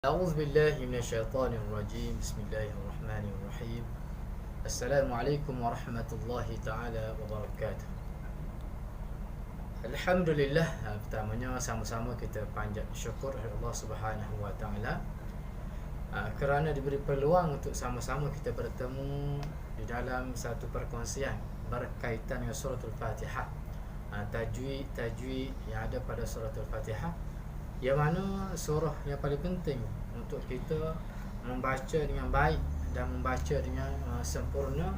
أعوذ بالله من الشيطان الرجيم. بسم الله الرحمن الرحيم. السلام عليكم ورحمة الله تعالى وبركاته. Alhamdulillah, pertamanya sama-sama kita panjat syukur kepada Allah Subhanahu wa taala kerana diberi peluang untuk sama-sama kita bertemu di dalam satu perkongsian berkaitan dengan suratul Fatihah. Tajwid yang ada pada suratul Fatihah, yang mana surah yang paling penting untuk kita membaca dengan baik dan membaca dengan sempurna,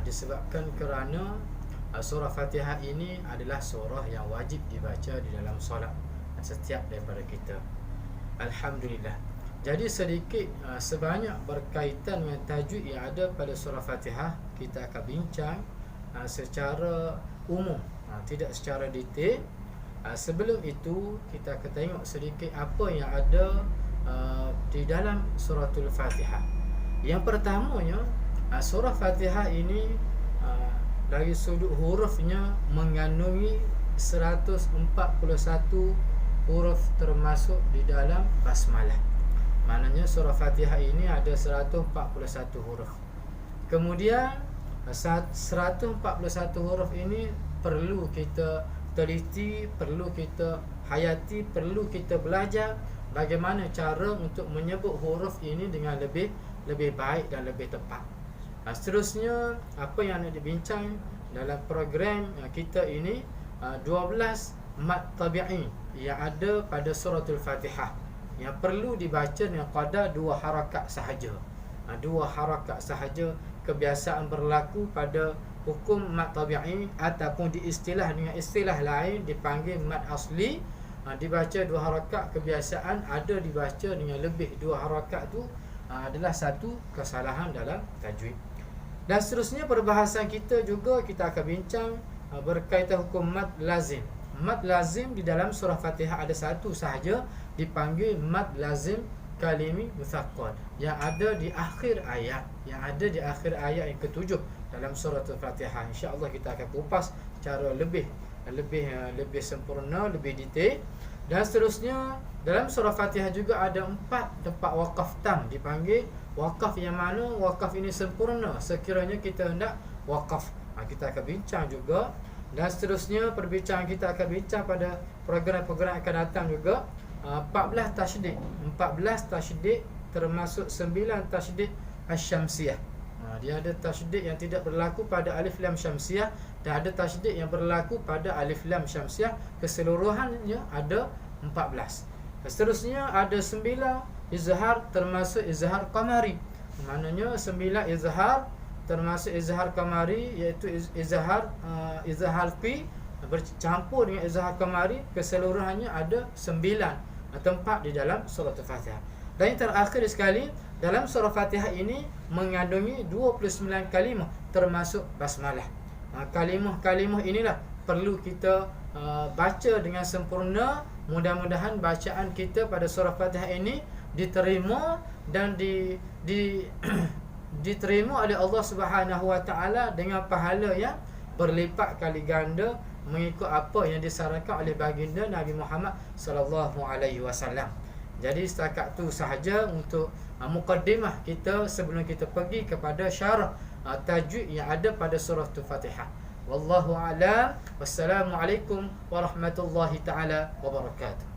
disebabkan kerana surah Fatihah ini adalah surah yang wajib dibaca di dalam solat setiap daripada kita. Alhamdulillah. Jadi sedikit sebanyak berkaitan dengan tajwid yang ada pada surah Fatihah, kita akan bincang secara umum, tidak secara detail. Sebelum itu kita akan tengok sedikit apa yang ada di dalam suratul Fatihah. Yang pertamanya, surah Fatihah ini dari sudut hurufnya mengandungi 141 huruf, termasuk di dalam basmalah. Maknanya surah Fatihah ini ada 141 huruf. Kemudian 141 huruf ini perlu kita teliti, perlu kita hayati, perlu kita belajar bagaimana cara untuk menyebut huruf ini dengan lebih baik dan lebih tepat. Seterusnya, apa yang nak dibincang dalam program kita ini, 12 mad tabi'i yang ada pada suratul Fatihah yang perlu dibaca dengan qadar 2 harakat sahaja. 2 harakat sahaja kebiasaan berlaku pada hukum mad tabi'i, ataupun di dengan istilah lain dipanggil mad asli. Dibaca 2 harakat, kebiasaan ada dibaca dengan lebih 2 harakat tu adalah satu kesalahan dalam tajwid. Dan seterusnya, perbahasan kita juga kita akan bincang berkaitan hukum mad lazim. Mad lazim di dalam surah Fatihah ada satu sahaja, dipanggil mad lazim kalimi mutsaqqal, yang ada di akhir ayat, yang ke-7 dalam surah Al-Fatihah. InsyaAllah kita akan kupas secara lebih sempurna, lebih detail. Dan seterusnya, dalam surah Fatihah juga ada 4 tempat waqaf tam, dipanggil waqaf, yang mana waqaf ini sempurna sekiranya kita hendak waqaf. Kita akan bincang juga. Dan seterusnya, perbincangan kita akan bincang pada program-program akan datang juga 14 tasydid, termasuk 9 tasydid asy-syamsiyah. Dia ada tasydid yang tidak berlaku pada alif lam syamsiyah, dan ada tasydid yang berlaku pada alif lam syamsiyah. Keseluruhannya ada 14. Seterusnya ada 9 izhar, termasuk izhar qamari. Maknanya 9 izhar termasuk izhar qamari, iaitu izhar fi bercampur dengan izhar qamari. Keseluruhannya ada 9 tempat di dalam surah Al-Fatihah. Dan yang terakhir sekali, dalam surah Fatihah ini mengandungi 29 kalimah, termasuk basmalah. Kalimah-kalimah inilah perlu kita baca dengan sempurna. Mudah-mudahan bacaan kita pada surah Fatihah ini diterima dan diterima oleh Allah Subhanahu wa taala dengan pahala yang berlipat kali ganda, mengikut apa yang disarankan oleh baginda Nabi Muhammad sallallahu alaihi wasallam. Jadi setakat tu sahaja untuk mukaddimah kita sebelum kita pergi kepada syarah tajwid yang ada pada surah Al-Fatihah. Wallahu a'lam. Wassalamualaikum warahmatullahi taala wabarakatuh.